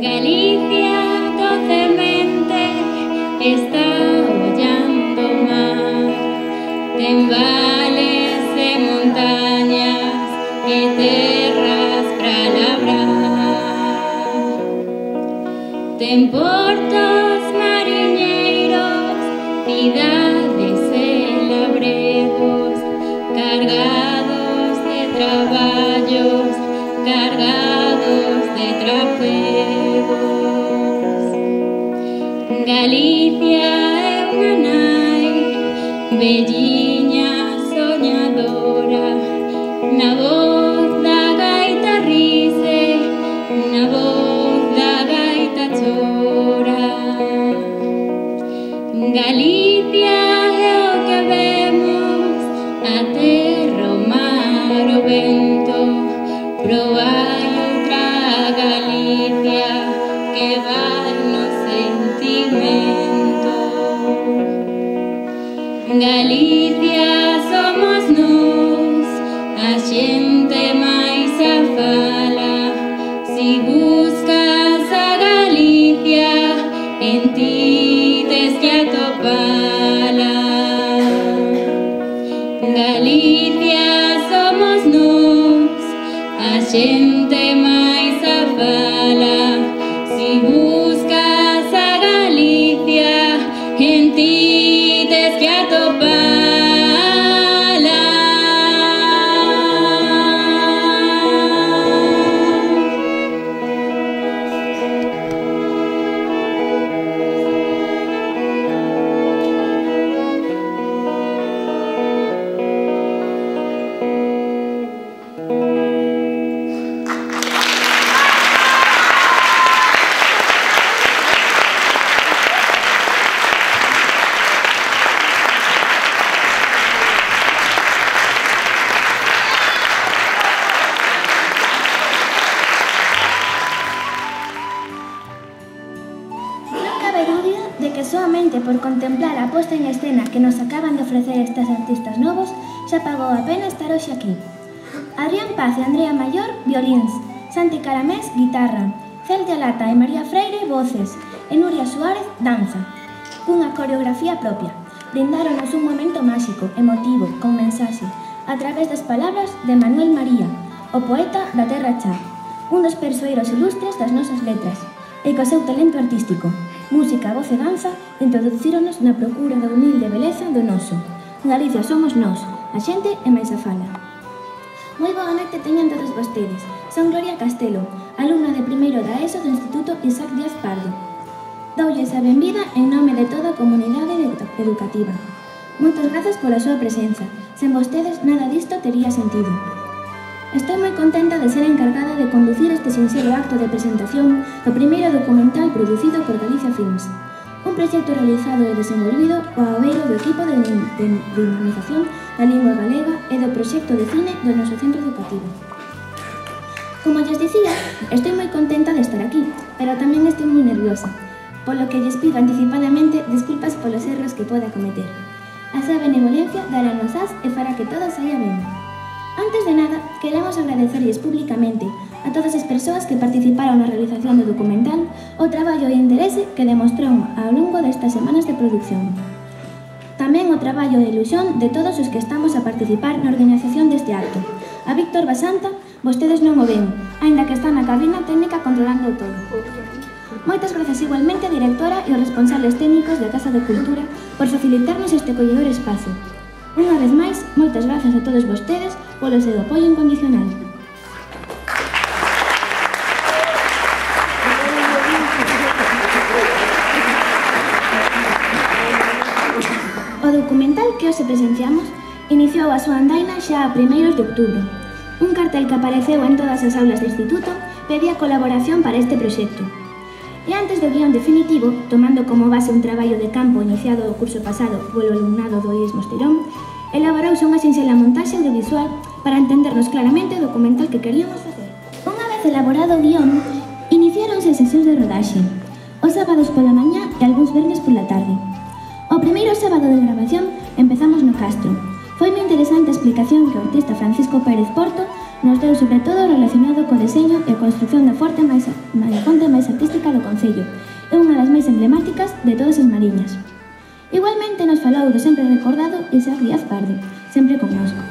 Galicia docemente está hollando o mar, ten vales e montañas e terras para labrar, ten portos mariñeiros, cidades e labregos, cargados de traballos, cargados de trapegos. Galicia é unha nai, velliña soñadora, na voz da gaita rise, na voz da gaita chora. Galicia é o que vemos, a terra, o mar, o vento, pero hai outra Galicia que vai no sentimento. Galicia somos nós, a xente máis a fala. Si buscas a Galicia, en ti tes que atopala. Galicia somos nós, a xente máis a fala. Si buscas a Galicia, en ti tes que atopala. Por contemplar a posta en escena que nos acaban de ofrecer estes artistas novos, xa pagou a pena estar hoxe aquí. Adrián Paz e Andrea Mayor, violíns, Santi Caramés, guitarra, Celtia Lata e María Freire, voces, e Nuria Suárez, danza. Cunha coreografía propia, brindáronos un momento máxico, emotivo, con mensaxe, a través das palabras de Manuel María, o poeta da Terra Chá, un dos persoeiros ilustres das nosas letras, e co seu talento artístico, música, voz e danza, introducíronos na procura da humilde beleza do noso. Galicia somos nós, a xente e máis a fala. Moi boa noite teñan todos vostedes. Son Gloria Castelo, alumna de primeiro da ESO do Instituto Isaac Díaz Pardo. Doulles a benvida en nome de toda a comunidade educativa. Moitas grazas pola súa presenza. Sen vostedes nada disto tería sentido. Estou moi contenta de ser encargada de conducir este sincero acto de presentación do primeiro documental producido por Galicia Films, un proxecto realizado e desenvolvido ao abeiro do equipo de dinamización da lingua galega e do proxecto de cine do noso centro educativo. Como lles dicía, estou moi contenta de estar aquí, pero tamén estou moi nerviosa, polo que lles pido anticipadamente desculpas polos erros que poda cometer. A súa benevolencia darános as e fará que todo saia ben. Antes de nada, queremos agradecerlles públicamente a todas as persoas que participaron na realización do documental o traballo e interese que demostrou ao longo destas semanas de produción. Tamén o traballo e ilusión de todos os que estamos a participar na organización deste acto. A Víctor Basanta, vostedes non o ven, aínda que está na cabina técnica controlando todo. Moitas grazas igualmente a directora e aos responsables técnicos da Casa de Cultura por facilitarnos este acolledor espazo. Unha vez máis, moitas grazas a todos vostedes polo seu apoio incondicional. O documental que hoxe presenciamos iniciou a súa andaina xa a primeiros de outubro. Un cartel que apareceu en todas as aulas do instituto pedía colaboración para este proxecto. E antes do guión definitivo, tomando como base un traballo de campo iniciado o curso pasado polo alumnado do IES Mosteirón, elaborouse unha sinxela montaxe audiovisual para entendernos claramente o documental que queríamos facer. Unha vez elaborado o guión, iniciáronse sesións de rodaxe, os sábados pola mañá e algúns vernes pola tarde. O primeiro sábado de grabación empezamos no Castro. Foi moi interesante a explicación que o artista Francisco Pérez Porto nos deu sobre todo relacionado co deseño e construción da fonte máis artística do Concello. É unha das máis emblemáticas de todas as mariñas. Igualmente nos falou do sempre recordado Isaac Díaz Pardo, sempre connosco.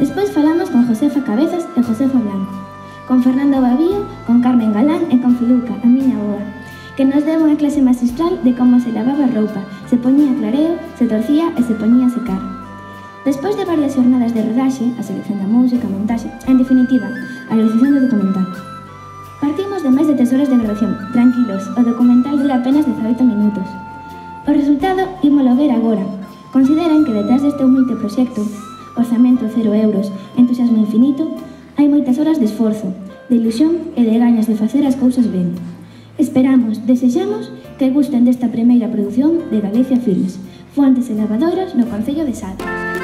Despois falamos con Josefa Cabezas e Josefa Blanco, con Fernando Babío, con Carmen Galán e con Filuca, a miña avoa, que nos deu unha clase magistral de como se lavaba a roupa, se poñía clareo, se torcía e se poñía a secar. Despois de varias jornadas de rodaxe, a selección da música, a montaxe, en definitiva, a realización do documental. Partimos de máis de 3 horas de grabación, tranquilos, o documental dura apenas 18 minutos. O resultado ímolo ver agora. Consideren que detrás deste humilde proxecto, orzamento 0 euros, entusiasmo infinito, hai moitas horas de esforzo, de ilusión e de gañas de facer as cousas ben. Esperamos, desexamos que gusten desta primeira produción de Galicia Filmes, Fontes e Lavadoiras no Concello de Saltas.